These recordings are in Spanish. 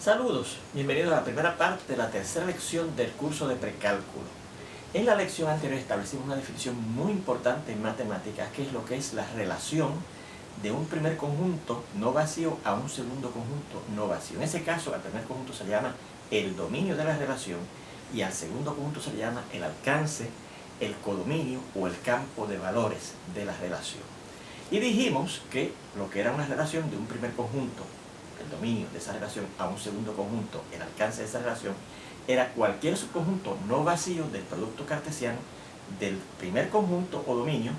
Saludos, bienvenidos a la primera parte de la tercera lección del curso de precálculo. En la lección anterior establecimos una definición muy importante en matemáticas, que es lo que es la relación de un primer conjunto no vacío a un segundo conjunto no vacío. En ese caso, al primer conjunto se le llama el dominio de la relación y al segundo conjunto se le llama el alcance, el codominio o el campo de valores de la relación. Y dijimos que lo que era una relación de un primer conjunto, el dominio de esa relación, a un segundo conjunto, el alcance de esa relación, era cualquier subconjunto no vacío del producto cartesiano del primer conjunto o dominio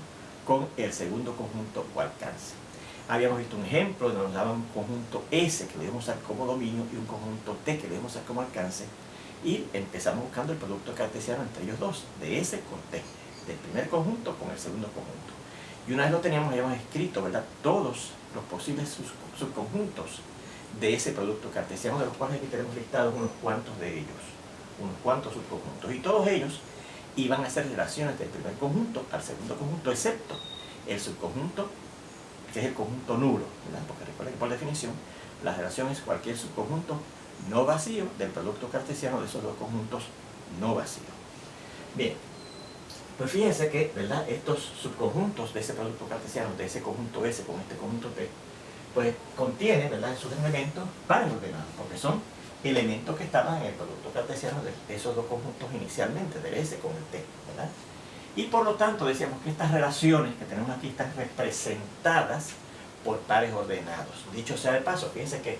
con el segundo conjunto o alcance. Habíamos visto un ejemplo donde nos daba un conjunto S que lo íbamos a usar como dominio y un conjunto T que lo íbamos a usar como alcance, y empezamos buscando el producto cartesiano entre ellos dos, de S con T, del primer conjunto con el segundo conjunto. Y una vez lo teníamos, habíamos escrito, ¿verdad?, todos los posibles subconjuntos de ese producto cartesiano, de los cuales aquí tenemos listados unos cuantos de ellos, unos cuantos subconjuntos, y todos ellos iban a ser relaciones del primer conjunto al segundo conjunto, excepto el subconjunto que es el conjunto nulo, ¿verdad? Porque recuerden que por definición la relación es cualquier subconjunto no vacío del producto cartesiano de esos dos conjuntos no vacíos. Bien, pues fíjense que, ¿verdad?, estos subconjuntos de ese producto cartesiano, de ese conjunto S con este conjunto T, pues contienen, ¿verdad?, sus elementos pares ordenados, porque son elementos que estaban en el producto cartesiano de esos dos conjuntos inicialmente, del S con el T, ¿verdad? Y por lo tanto decíamos que estas relaciones que tenemos aquí están representadas por pares ordenados. Dicho sea de paso, fíjense que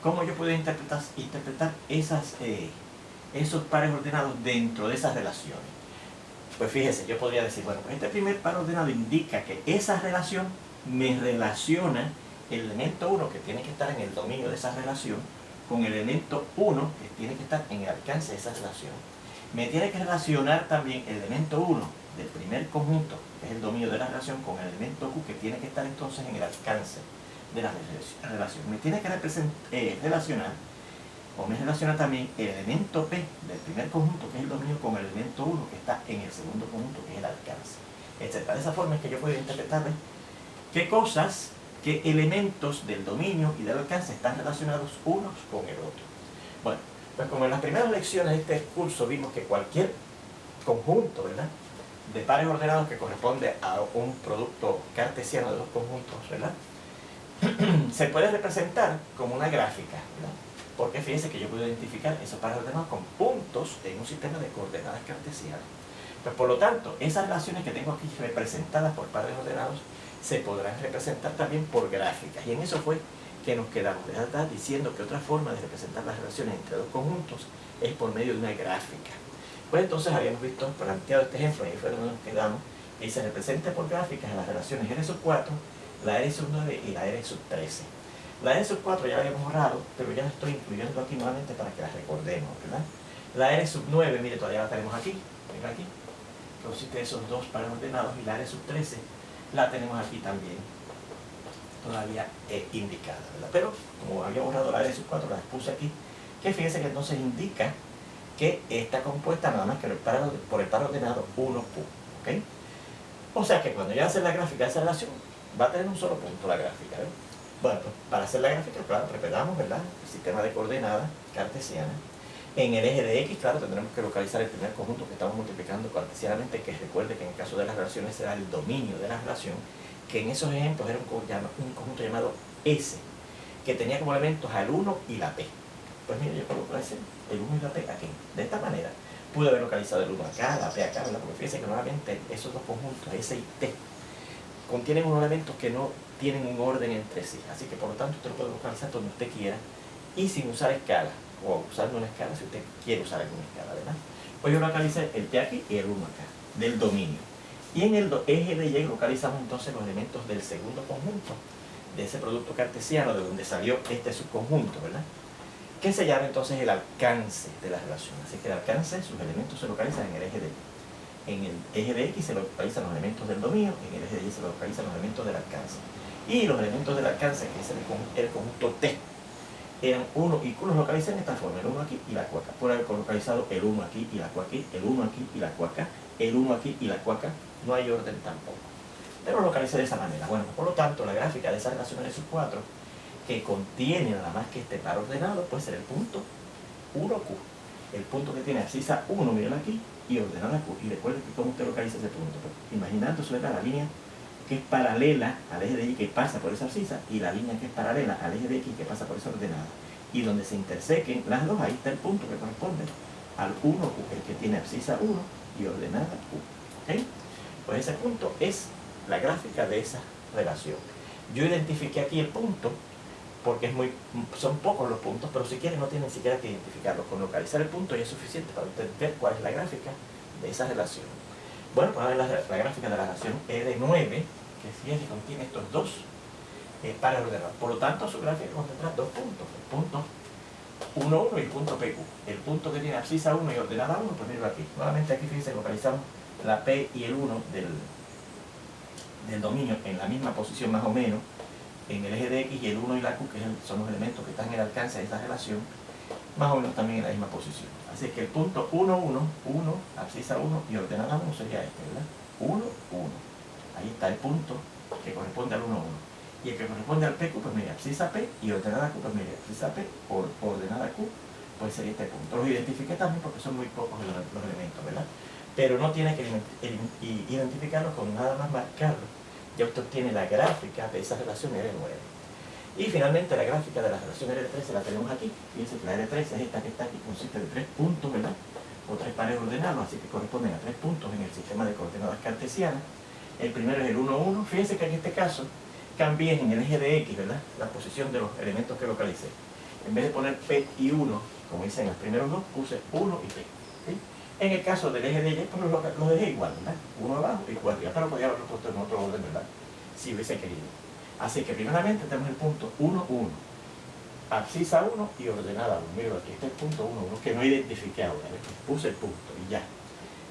cómo yo puedo interpretar esos pares ordenados dentro de esas relaciones. Pues fíjense, yo podría decir, bueno, este primer par ordenado indica que esa relación me relaciona el elemento 1 que tiene que estar en el dominio de esa relación con el elemento 1 que tiene que estar en el alcance de esa relación. Me tiene que relacionar también el elemento 1 del primer conjunto, que es el dominio de la relación, con el elemento Q que tiene que estar entonces en el alcance de la relación. Me tiene que relacionar, o me relaciona también el elemento P del primer conjunto, que es el dominio, con el elemento 1 que está en el segundo conjunto, que es el alcance, etc. De esa forma es que yo puedo interpretar qué elementos del dominio y del alcance están relacionados unos con el otro. Bueno, pues como en las primeras lecciones de este curso vimos que cualquier conjunto, ¿verdad?, de pares ordenados que corresponde a un producto cartesiano de dos conjuntos, ¿verdad?, se puede representar como una gráfica, ¿verdad?, porque fíjense que yo puedo identificar esos pares ordenados con puntos en un sistema de coordenadas cartesianas. Pues por lo tanto, esas relaciones que tengo aquí representadas por pares ordenados se podrán representar también por gráficas, y en eso fue que nos quedamos, ¿verdad?, diciendo que otra forma de representar las relaciones entre dos conjuntos es por medio de una gráfica. Pues entonces habíamos visto, planteado este ejemplo, y ahí fue donde nos quedamos, y se representa por gráficas las relaciones R sub 4, la R sub 9 y la R sub 13. La R sub 4 ya la habíamos borrado, pero ya la estoy incluyendo aquí nuevamente para que la recordemos, ¿verdad? La R sub 9, mire, todavía la tenemos aquí, venga aquí, consiste de esos dos pares ordenados, y la R sub 13 la tenemos aquí también, todavía indicada, ¿verdad? Pero como había borrado la R sub 4, la puse aquí, que fíjense que entonces indica que está compuesta nada más que por el par ordenado 1Q, ¿ok? O sea que cuando yo haga la gráfica de esa relación, va a tener un solo punto la gráfica, ¿verdad? Bueno, pues para hacer la gráfica, claro, repetamos, ¿verdad?, el sistema de coordenadas cartesianas. En el eje de X, claro, tendremos que localizar el primer conjunto que estamos multiplicando cartesianamente, que recuerde que en el caso de las relaciones será el dominio de la relación, que en esos ejemplos era un conjunto llamado S, que tenía como elementos al 1 y la P. Pues mire, yo puedo localizar el 1 y la P aquí. De esta manera, pude haber localizado el 1 acá, la P acá, ¿verdad? Porque fíjense que nuevamente esos dos conjuntos, S y T, contienen unos elementos que no tienen un orden entre sí. Así que por lo tanto usted lo puede localizar donde usted quiera y sin usar escala, o usando una escala si usted quiere usar alguna escala, ¿verdad? Pues yo localicé el T aquí y el 1 acá, del dominio. Y en el eje de Y localizamos entonces los elementos del segundo conjunto, de ese producto cartesiano de donde salió este subconjunto, ¿verdad?, que se llama entonces el alcance de la relación. Así que el alcance, sus elementos se localizan en el eje de Y. En el eje de X se localizan los elementos del dominio, en el eje de Y se localizan los elementos del alcance. Y los elementos del alcance, que es el conjunto T, eran 1 y Q, los localizan en esta forma, el 1 aquí y la Q acá. Por haber localizado el 1 aquí y la Q aquí, el 1 aquí y la Q acá, el 1 aquí y la Q acá, no hay orden tampoco. Pero lo localicé de esa manera. Bueno, por lo tanto, la gráfica de esa relación de sub 4, que contiene nada más que este par ordenado puede ser el punto 1Q. El punto que tiene abscisa 1, mírenlo aquí, y ordenada Q. Y recuerden que cómo usted localiza ese punto. Pues, imaginando suena la línea que es paralela al eje de Y que pasa por esa abscisa y la línea que es paralela al eje de X que pasa por esa ordenada. Y donde se intersequen las dos, ahí está el punto que corresponde al 1Q, el que tiene abscisa 1 y ordenada Q. ¿Okay? Pues ese punto es la gráfica de esa relación. Yo identifiqué aquí el punto porque son pocos los puntos, pero si quieren no tienen ni siquiera que identificarlos. Con localizar el punto ya es suficiente para usted ver cuál es la gráfica de esa relación. Bueno, pues a ver la gráfica de la relación E de 9, que si es que contiene estos dos pares ordenados. Por lo tanto, su gráfica contendrá dos puntos, el punto 1, 1 y el punto PQ. El punto que tiene abscisa 1 y ordenada 1, pues míralo aquí. Nuevamente aquí, fíjense, localizamos la P y el 1 del dominio en la misma posición más o menos, en el eje de X, y el 1 y la Q, que son los elementos que están en el alcance de esta relación, más o menos también en la misma posición. Así que el punto 1, 1, 1, abscisa 1 y ordenada 1 sería este, ¿verdad? 1, 1. Ahí está el punto que corresponde al 1, 1. Y el que corresponde al PQ, pues mire, abscisa P y ordenada Q, pues mire, abscisa P o ordenada Q, pues sería este punto. Los identifiqué también porque son muy pocos los elementos, ¿verdad? Pero no tiene que identificarlos con nada más marcarlos. Ya usted obtiene la gráfica de esa relación R9. Y finalmente la gráfica de la relación R13 la tenemos aquí. Fíjense que la R13 es esta que está aquí, consiste de 3 puntos, ¿verdad? O 3 pares ordenados, así que corresponden a 3 puntos en el sistema de coordenadas cartesianas. El primero es el 1, 1. Fíjense que en este caso cambié en el eje de X, ¿verdad? La posición de los elementos que localicé. En vez de poner P y 1, como hice en los primeros dos, puse 1 y P. ¿Sí? En el caso del eje de Y, pues lo dejé igual, ¿verdad? 1 abajo y 4 arriba, pero podía haberlo puesto en otro orden, ¿verdad? Si hubiese querido. Así que primeramente tenemos el punto 1, 1, abscisa 1 y ordenada 1. Miren aquí, este es el punto 1, 1, que no identifiqué ahora, ¿ves? Puse el punto y ya.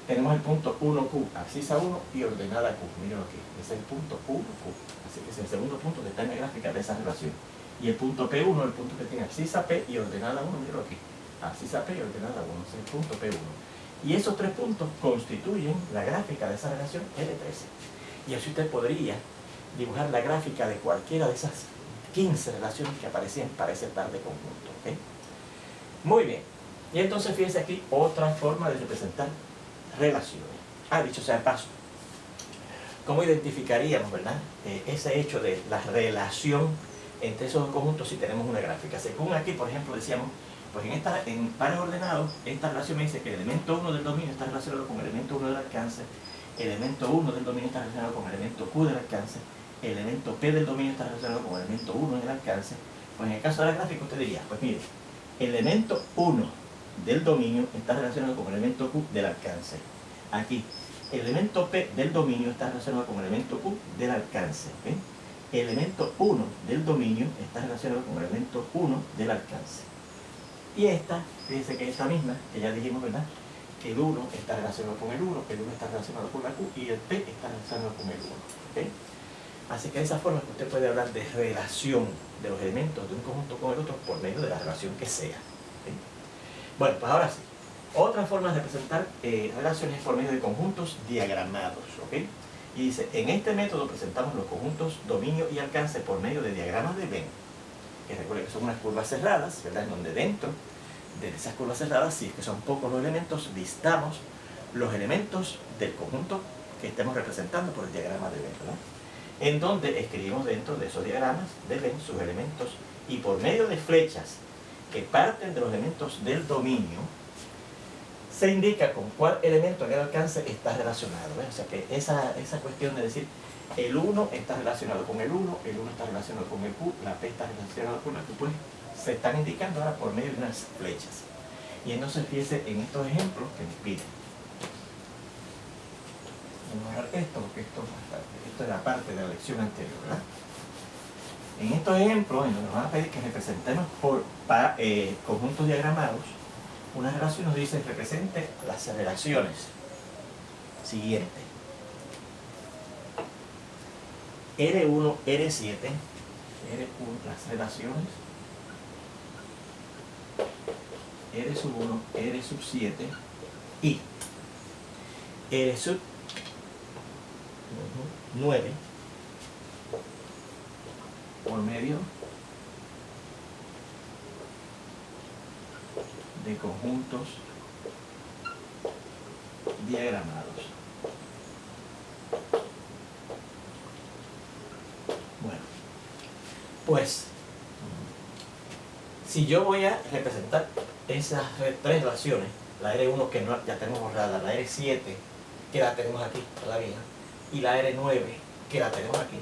Tenemos el punto 1Q, abscisa 1 y ordenada Q. Miren aquí, ese es el punto 1Q. Así que es el segundo punto que está en la gráfica de esa relación. Y el punto P1, el punto que tiene abscisa P y ordenada 1, miren aquí. Abscisa P y ordenada 1, ese es el punto P1. Y esos 3 puntos constituyen la gráfica de esa relación L13. Y así usted podría dibujar la gráfica de cualquiera de esas 15 relaciones que aparecían para ese par de conjuntos. ¿Okay? Muy bien. Y entonces fíjense aquí otra forma de representar relaciones. Dicho sea de paso, ¿cómo identificaríamos, verdad, ese hecho de la relación entre esos dos conjuntos si tenemos una gráfica? Según aquí, por ejemplo, decíamos, pues en pares ordenados, esta relación me dice que el elemento 1 del dominio está relacionado con el elemento 1 del alcance, el elemento 1 del dominio está relacionado con el elemento Q del alcance, el elemento P del dominio está relacionado con el elemento 1 del alcance. Pues en el caso de la gráfica usted diría, pues mire, el elemento 1 del dominio está relacionado con el elemento Q del alcance. Aquí, el elemento P del dominio está relacionado con el elemento Q del alcance. ¿Okay? El elemento 1 del dominio está relacionado con el elemento 1 del alcance. Y esta, fíjense que esta misma, que ya dijimos, ¿verdad? Que el 1 está relacionado con el 1, el 1 está relacionado con la Q y el P está relacionado con el 1. ¿Okay? Así que de esa forma que usted puede hablar de relación de los elementos de un conjunto con el otro por medio de la relación que sea. ¿Okay? Bueno, pues ahora sí. Otra forma de representar relaciones es por medio de conjuntos diagramados. ¿Okay? Y dice, en este método presentamos los conjuntos dominio y alcance por medio de diagramas de Venn. Que recuerden que son unas curvas cerradas, ¿verdad? En donde dentro de esas curvas cerradas, si es que son pocos los elementos, listamos los elementos del conjunto que estemos representando por el diagrama de Venn, ¿verdad? En donde escribimos dentro de esos diagramas de Venn sus elementos y por medio de flechas que parten de los elementos del dominio, se indica con cuál elemento en el alcance está relacionado. ¿Ves? O sea que esa cuestión de decir el 1 está relacionado con el 1, el 1 está relacionado con el Q, la P está relacionada con la Q, pues se están indicando ahora por medio de unas flechas. Y entonces fíjense en estos ejemplos que nos piden. Vamos a ver esto, porque esto es la parte de la lección anterior, ¿verdad? En estos ejemplos, en donde nos van a pedir que representemos para conjuntos diagramados, una relación nos dice represente las relaciones siguientes. R1, R7, R1, las relaciones R sub 1, R sub 7 y R sub 9 por medio de conjuntos diagramados. Bueno, pues si yo voy a representar esas tres relaciones, la R1 que no, ya tenemos borrada, la R7 que la tenemos aquí todavía, y la R9 que la tenemos aquí,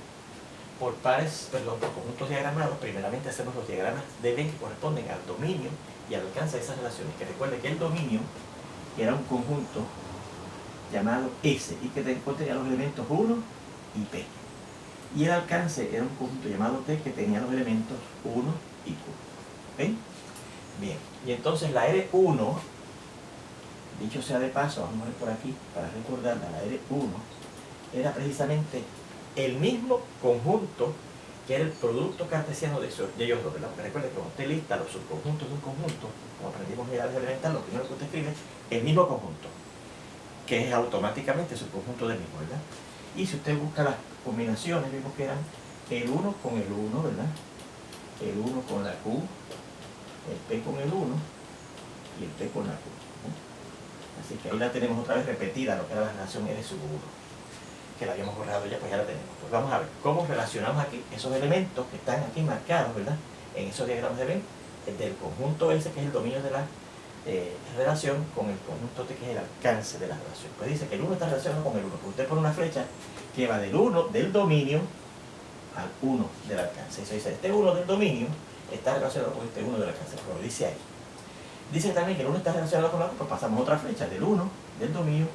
por pares, perdón, por conjuntos diagramados, primeramente hacemos los diagramas de Venn que corresponden al dominio y al alcance de esas relaciones. Que recuerde que el dominio era un conjunto llamado S y que contenía los elementos 1 y P. Y el alcance era un conjunto llamado T que tenía los elementos 1 y Q. ¿Ok? Bien, y entonces la R1, dicho sea de paso, vamos a ver por aquí para recordarla, la R1 era precisamente el mismo conjunto que era el producto cartesiano de ellos dos, ¿verdad? Porque recuerde que cuando usted lista los subconjuntos de un conjunto, como aprendimos en álgebra elemental, lo primero que usted escribe es el mismo conjunto, que es automáticamente el subconjunto del mismo, ¿verdad? Y si usted busca las combinaciones, vimos que eran el 1 con el 1, ¿verdad? El 1 con la Q, el P con el 1 y el P con la Q, ¿no? Así que ahí la tenemos otra vez repetida, lo que era la relación R sub 1, que la habíamos borrado ya, pues ya la tenemos. Pues vamos a ver cómo relacionamos aquí esos elementos que están aquí marcados, ¿verdad? En esos diagramas de Venn, del conjunto S, que es el dominio de la relación, con el conjunto T, que es el alcance de la relación. Pues dice que el 1 está relacionado con el 1. Pues usted pone una flecha que va del 1 del dominio al 1 del alcance. Eso dice, este 1 del dominio está relacionado con este 1 del alcance. Pues lo dice ahí. Dice también que el 1 está relacionado con la Q, pues pasamos otra flecha del 1 del dominio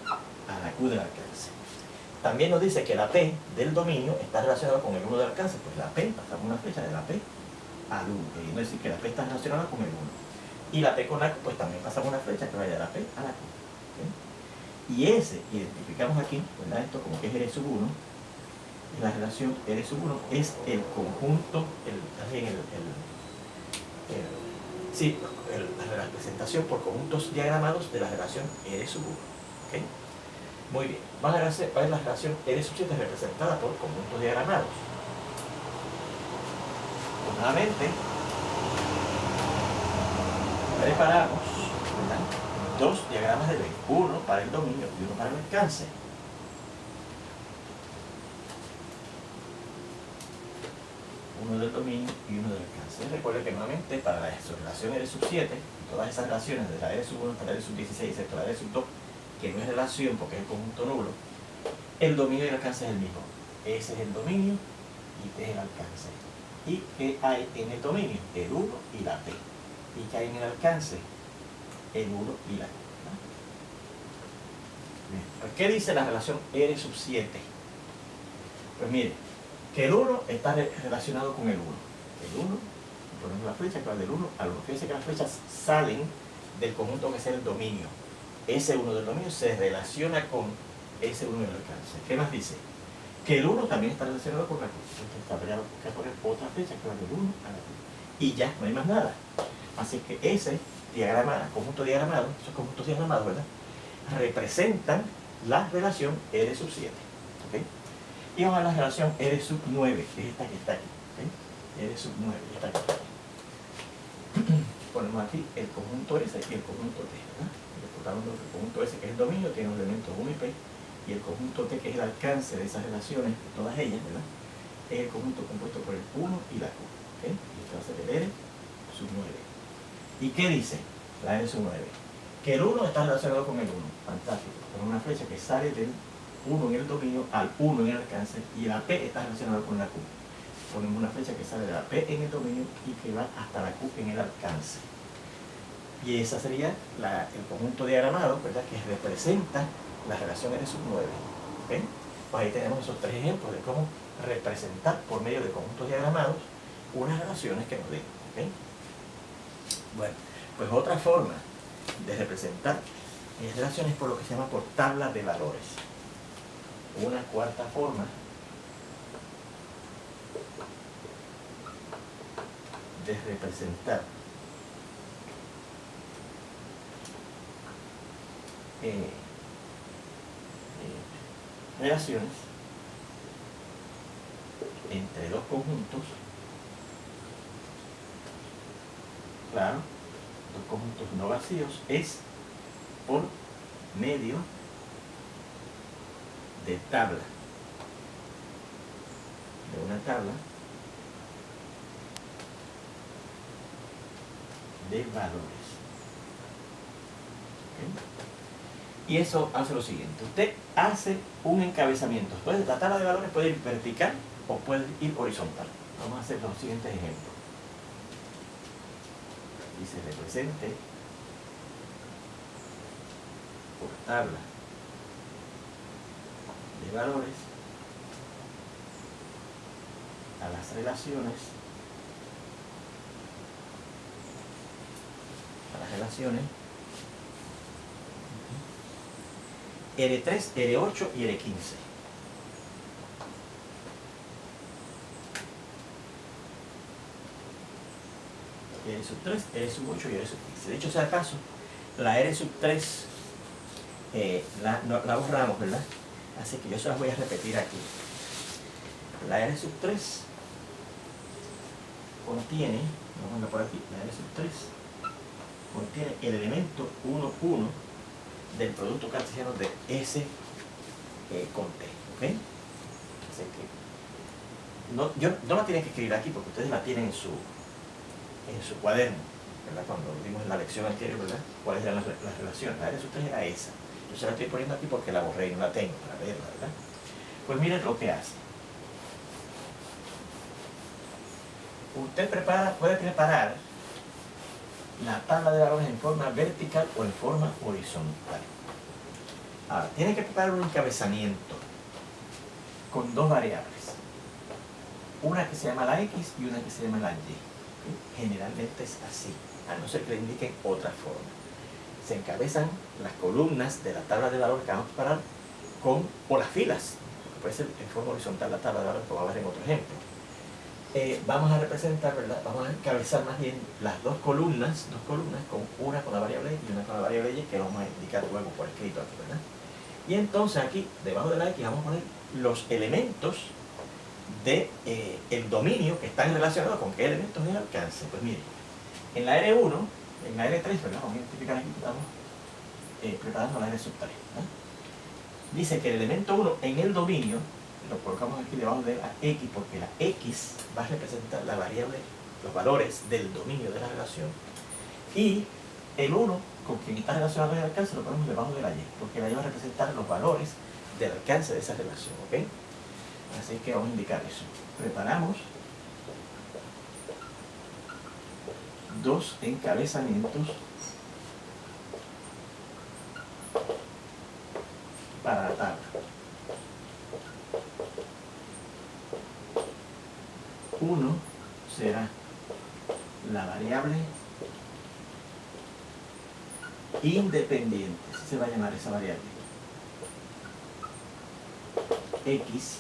a la Q del alcance. También nos dice que la P del dominio está relacionada con el 1 del alcance, pues la P, pasamos una flecha de la P al 1, queriendo decir que la P está relacionada con el 1. Y la P con la Q, pues también pasamos una flecha que vaya de la P a la Q. ¿Okay? Y ese, identificamos aquí, ¿verdad? Esto como que es R sub 1, la relación R sub 1 es el conjunto, la representación por conjuntos diagramados de la relación R sub 1. ¿Okay? Muy bien, van a ver la relación R sub 7 representada por conjuntos diagramados. Pues nuevamente, preparamos, ¿verdad?, dos diagramas de Venn, uno para el dominio y uno para el alcance. Uno del dominio y uno del alcance. Recuerden que nuevamente para la relación R sub 7, todas esas relaciones de la R sub 1 hasta la R sub 16, excepto la R sub 2, que no es relación porque es el conjunto nulo, el dominio y el alcance es el mismo. Ese es el dominio y T es el alcance. ¿Y qué hay en el dominio? El 1 y la P. ¿Y qué hay en el alcance? El 1 y la Q. Pues, ¿qué dice la relación R sub 7? Pues mire, que el 1 está relacionado con el 1. El 1, ponemos la flecha que va del 1 al 1. Fíjense que las flechas salen del conjunto que es el dominio. Ese 1 del dominio se relaciona con ese 1 del alcance. ¿Qué más dice? Que el 1 también está relacionado con la Q. Entonces está que poner otra flecha que va del 1 a la Q. Y ya, no hay más nada. Así que ese diagrama, conjunto diagramado, esos conjuntos diagramados, ¿verdad?, representan la relación R sub 7. ¿Okay? Y vamos a la relación R sub 9, que es esta que está aquí. ¿Okay? R sub 9, esta que está aquí. Ponemos aquí el conjunto S y el conjunto T, ¿verdad? Recordamos que el conjunto S, que es el dominio, tiene los elementos 1 y P, y el conjunto T, que es el alcance de esas relaciones, de todas ellas, ¿verdad?, es el conjunto compuesto por el 1 y la Q. ¿Okay? Y esto va a ser el R sub 9. ¿Y qué dice la R sub 9? Que el 1 está relacionado con el 1. Fantástico. Con una flecha que sale del 1 en el dominio al 1 en el alcance, y la P está relacionada con la Q. Ponemos una flecha que sale de la P en el dominio y que va hasta la Q en el alcance. Y esa sería el conjunto diagramado, ¿verdad?, que representa la relación R sub 9. ¿Okay? Pues ahí tenemos esos tres ejemplos de cómo representar por medio de conjuntos diagramados unas relaciones que nos den. ¿Okay? Bueno, pues otra forma de representar relaciones por lo que se llama por tabla de valores. Una cuarta forma de representar relaciones entre dos conjuntos, claro, dos conjuntos no vacíos es por medio de tabla, de una tabla de valores. ¿Okay? Y eso hace lo siguiente: usted hace un encabezamiento. Entonces, la tabla de valores puede ir vertical o puede ir horizontal. Vamos a hacer los siguientes ejemplos. Y se represente por tabla de valores a las relaciones, R3, R8 y R15. R sub 3, R sub 8 y R sub 15. De hecho, sea caso, la R sub 3 la borramos, ¿verdad? Así que yo se las voy a repetir aquí. La R sub 3 contiene, vamos a por aquí, la R sub 3 contiene el elemento 1, 1 del producto cartesiano de S con T, ¿ok? Así que yo no la tienen que escribir aquí porque ustedes la tienen en su cuaderno, ¿verdad? Cuando vimos en la lección anterior, ¿verdad? ¿Cuáles eran las relaciones? La R sub 3 era esa. Yo se la estoy poniendo aquí porque la borré y no la tengo para verla, ¿verdad? Pues miren lo que hace. Usted puede preparar la tabla de valores en forma vertical o en forma horizontal. Ahora, tiene que preparar un encabezamiento con dos variables. Una que se llama la X y una que se llama la Y. Generalmente es así, a no ser que le indiquen otra forma. Se encabezan las columnas de la tabla de valores que vamos a preparar o las filas. Puede ser en forma horizontal la tabla de valores, como vamos a ver en otro ejemplo. Vamos a representar, ¿verdad? Vamos a encabezar más bien las dos columnas, con una con la variable X y una con la variable Y, que vamos a indicar luego por escrito aquí, ¿verdad? Y entonces aquí, debajo de la X, vamos a poner los elementos del dominio que están relacionados con qué elementos en el alcance. Pues miren, en la R1, en la R3, ¿verdad? Vamos a identificar aquí que estamos preparando la R sub 3, ¿verdad? Dice que el elemento 1 en el dominio lo colocamos aquí debajo de la X, porque la X va a representar la variable, los valores del dominio de la relación, y el 1 con quien está relacionado en el alcance lo ponemos debajo de la Y, porque la Y va a representar los valores del alcance de esa relación, ¿ok? Así que vamos a indicar eso. Preparamos dos encabezamientos para la tabla. Uno será la variable independiente, así se va a llamar esa variable. X,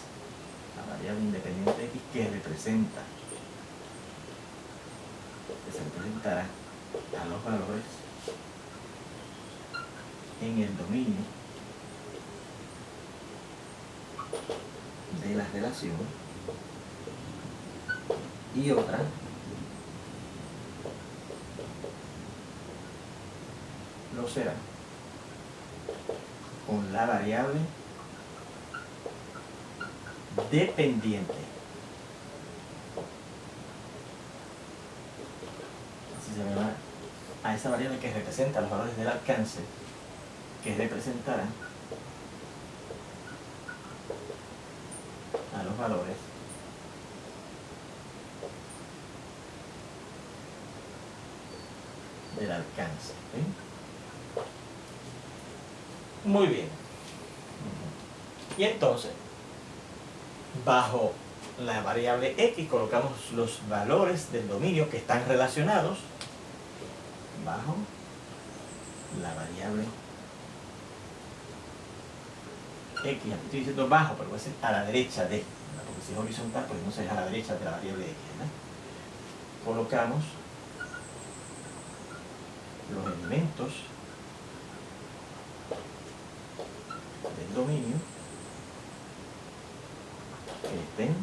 la variable independiente X que se representará a los valores en el dominio de la relación, y otra lo será con la variable dependiente. Así se llama a esa variable que representa los valores del alcance, que representará a los valores del alcance. ¿Sí? Muy bien. Y entonces, bajo la variable X colocamos los valores del dominio que están relacionados bajo la variable X. Aquí estoy diciendo bajo, pero puede ser a la derecha de, porque si es horizontal, pues no es a la derecha de la variable X, ¿verdad? Colocamos los elementos del dominio que estén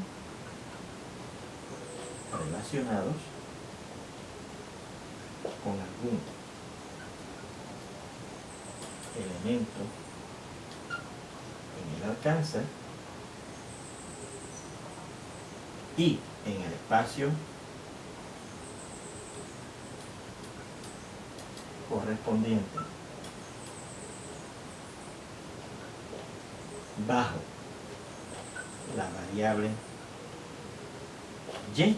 relacionados con algún elemento en el alcance y en el espacio correspondiente bajo la variable y.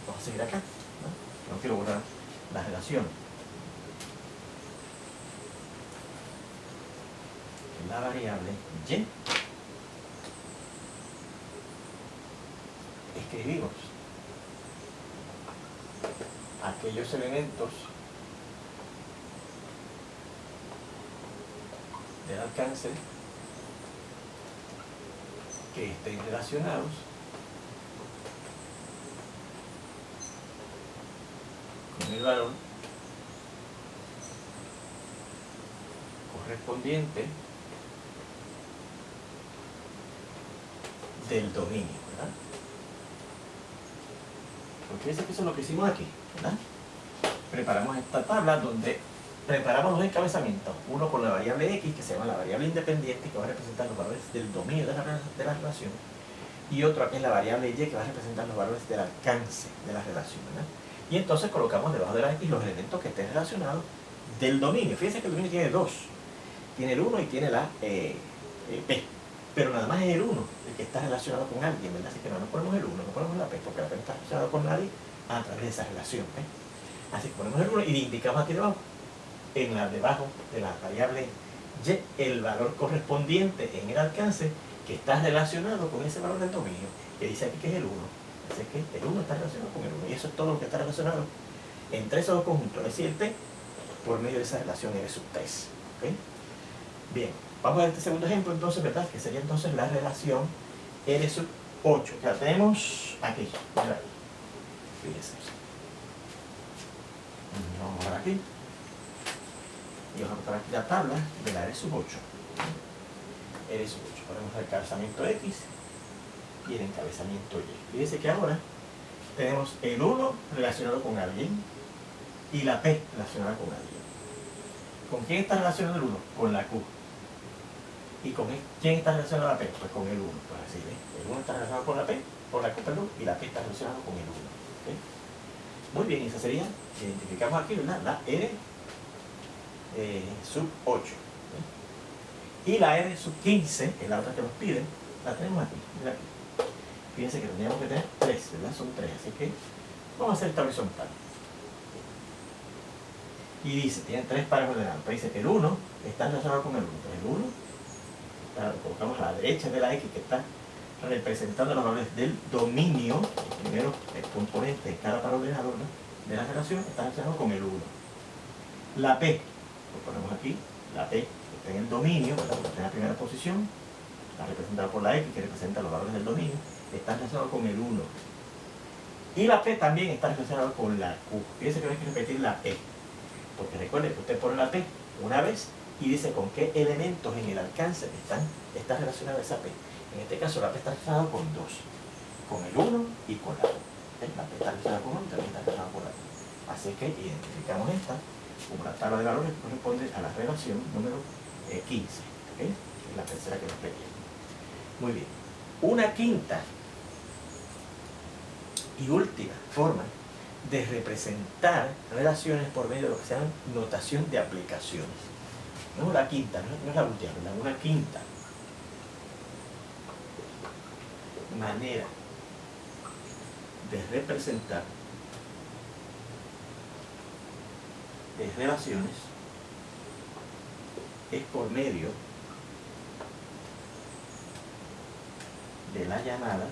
Vamos a seguir acá, ¿no? No quiero borrar la relación. La variable y, escribimos aquellos elementos del alcance que estén relacionados con el valor correspondiente del dominio, ¿verdad? Porque fíjense que eso es lo que hicimos aquí, ¿verdad? Preparamos esta tabla donde preparamos dos encabezamientos, uno con la variable x, que se llama la variable independiente, que va a representar los valores del dominio de la relación, y otro que es la variable y, que va a representar los valores del alcance de la relación, ¿verdad? Y entonces colocamos debajo de la x los elementos que estén relacionados del dominio. Fíjense que el dominio tiene dos, tiene el 1 y tiene la p, pero nada más es el 1 el que está relacionado con alguien, ¿verdad? Así que no ponemos el 1, no ponemos la p, porque la p no está relacionada con nadie a través de esa relación, ¿eh? Así que ponemos el 1 y indicamos aquí debajo, debajo de la variable y, el valor correspondiente en el alcance que está relacionado con ese valor del dominio, que dice aquí que es el 1. Así que el 1 está relacionado con el 1, y eso es todo lo que está relacionado entre esos dos conjuntos, el S y el T, por medio de esa relación R sub 3. ¿Okay? Bien, vamos a ver este segundo ejemplo entonces, ¿verdad? Que sería entonces la relación R sub 8, que la tenemos aquí, mira, fíjense. Vamos a ver aquí. Y vamos a botar aquí la tabla de la R sub 8. R sub 8. Ponemos el encabezamiento X y el encabezamiento Y. Fíjense que ahora tenemos el 1 relacionado con alguien y la P relacionada con alguien. ¿Con quién está relacionado el 1? Con la Q. ¿Y con quién está relacionado la P? Pues con el 1. Pues así, ¿ves? El 1 está relacionado con la P, con la Q, perdón, y la P está relacionada con el 1. ¿Okay? Muy bien, esa sería, identificamos aquí, ¿verdad? La R sub 8. ¿Sí? Y la R sub 15, que es la otra que nos piden, la tenemos aquí. Mira aquí. Fíjense que tendríamos que tener 3, ¿verdad? Son 3, así que vamos a hacer esta horizontal. Y dice, tiene 3 pares ordenados. Pues dice que el 1 está relacionado con el 1. Pues el 1, lo colocamos a la derecha de la X, que está representando los valores del dominio, el primero el componente de cada par ordenado, ¿no?, de la relación, está relacionado con el 1. La P, lo ponemos aquí, la P está en el dominio, ¿verdad?, porque está en la primera posición, está representada por la X, que representa los valores del dominio, está relacionado con el 1. Y la P también está relacionada con la Q. Fíjense que hay que repetir la P, porque recuerden que usted pone la P una vez y dice con qué elementos en el alcance está relacionada esa P. En este caso la P está relacionada con 2, con el 1 y con la Q. La P está relacionada con 1 y también está relacionada con la Q. Así que identificamos esta como la tabla de valores que corresponde a la relación número 15. ¿Okay? Es la tercera que nos pedía. Muy bien. Una quinta y última forma de representar relaciones por medio de lo que se llama notación de aplicaciones. No la quinta, no es la última, ¿verdad? Una quinta manera de representar relaciones es por medio de la llamada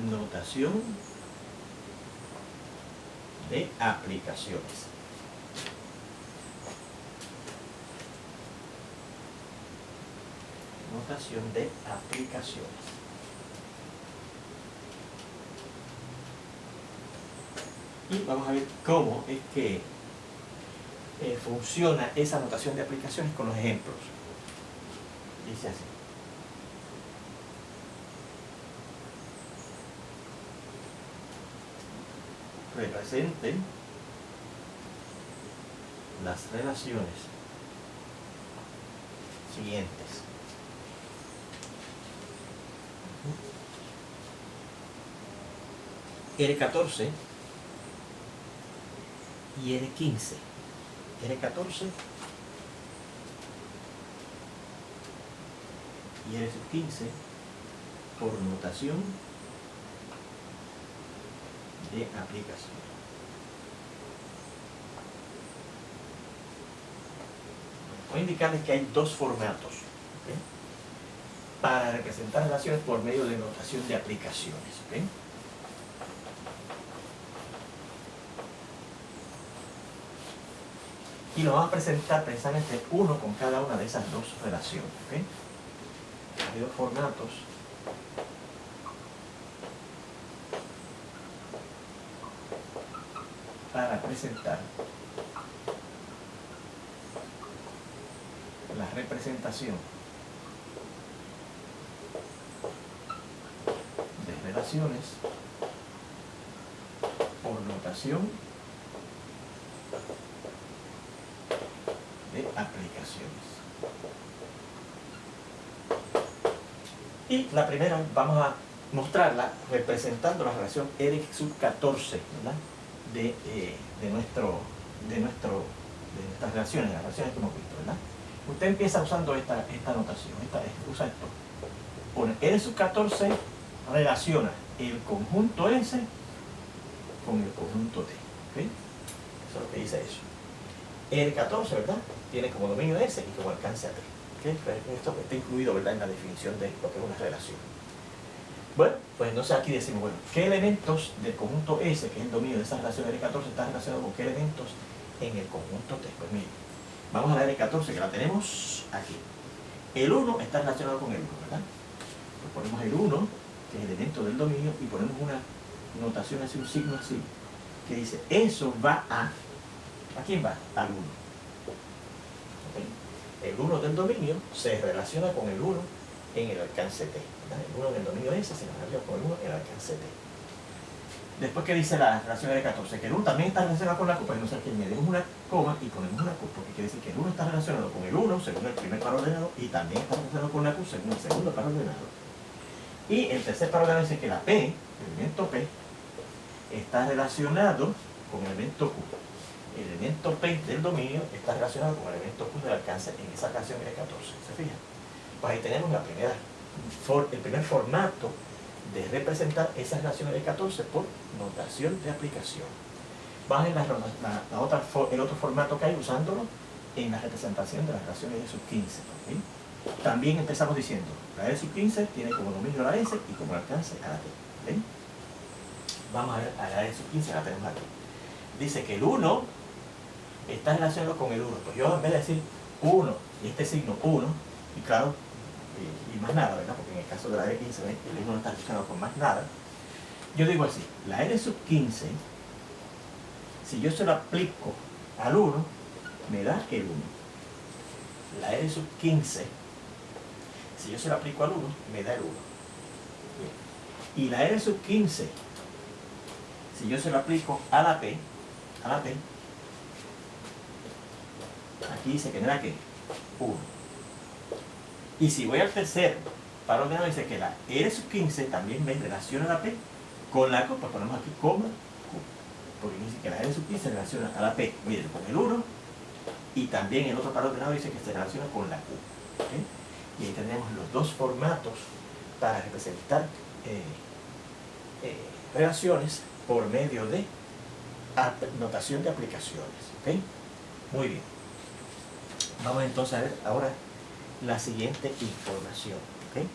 notación de aplicaciones. Notación de aplicaciones. Y vamos a ver cómo es que funciona esa notación de aplicaciones con los ejemplos. Dice así. Representen las relaciones siguientes. R14 y R15. R14 y R15 por notación de aplicación. Voy a indicarles que hay dos formatos, ¿okay?, para representar relaciones por medio de notación de aplicaciones. ¿Okay? Y lo vamos a presentar precisamente uno con cada una de esas dos relaciones. ¿Okay? Hay dos formatos para presentar la representación de relaciones por notación de aplicaciones. Y la primera vamos a mostrarla representando la relación R sub 14, ¿verdad?, de nuestras relaciones, las relaciones que hemos visto, ¿verdad? Usted empieza usando esta notación, usa esto. Pone R sub 14 relaciona el conjunto S con el conjunto T. ¿Okay? Eso es lo que dice eso. R14, ¿verdad?, tiene como dominio S y como alcance a T. ¿Okay? Esto está incluido, ¿verdad?, en la definición de lo que es una relación. Bueno, pues entonces aquí decimos, bueno, ¿qué elementos del conjunto S, que es el dominio de esa relación R14, están relacionados con qué elementos en el conjunto T? Pues miren, vamos a la R14, que la tenemos aquí. El 1 está relacionado con el 1, ¿verdad? Pues ponemos el 1, que es el elemento del dominio, y ponemos una notación así, un signo así, que dice, eso va ¿a quién va? Al 1. ¿Okay? El 1 del dominio se relaciona con el 1 en el alcance T. ¿Verdad? El 1 del dominio S se relaciona con el 1 en el alcance T. Después, ¿qué dice la relación R14? Que el 1 también está relacionado con la Q, pues no sé, que añadimos una coma y ponemos una Q, porque quiere decir que el 1 está relacionado con el 1 según el primer par ordenado y también está relacionado con la Q según el segundo par ordenado. Y el tercer par ordenado dice que la P, el elemento P, está relacionado con el elemento Q. El elemento P del dominio está relacionado con el elemento Q del alcance en esa relación R14. ¿Se fijan? Pues ahí tenemos el primer formato de representar esas relaciones R14 por notación de aplicación. Vamos a ver el otro formato que hay usándolo en la representación de las relaciones R sub 15. ¿Okay? También empezamos diciendo, la R sub 15 tiene como dominio la S y como alcance a la T. ¿Okay? Vamos a ver a la R sub 15, la tenemos aquí. Dice que el 1 está relacionado con el 1. Pues yo en vez de decir 1 y este signo 1, y claro, y más nada, ¿verdad? Porque en el caso de la R15 el 1 no está relacionado con más nada. Yo digo así, la R sub 15, si yo se lo aplico al 1, me da el 1. La R sub 15, si yo se lo aplico al 1, me da el 1. Bien. Y la R sub 15, si yo se lo aplico a la P, aquí dice que me da ¿qué? 1. Y si voy al tercer par ordenado, dice que la R sub 15 también me relaciona la P con la Q, pues ponemos aquí coma Q. Porque dice que la R sub 15 se relaciona a la P, miren, con el 1, y también el otro par ordenado dice que se relaciona con la Q. ¿Okay? Y ahí tenemos los dos formatos para representar relaciones por medio de notación de aplicaciones. ¿Okay? Muy bien. Vamos entonces a ver ahora la siguiente información. ¿Okay?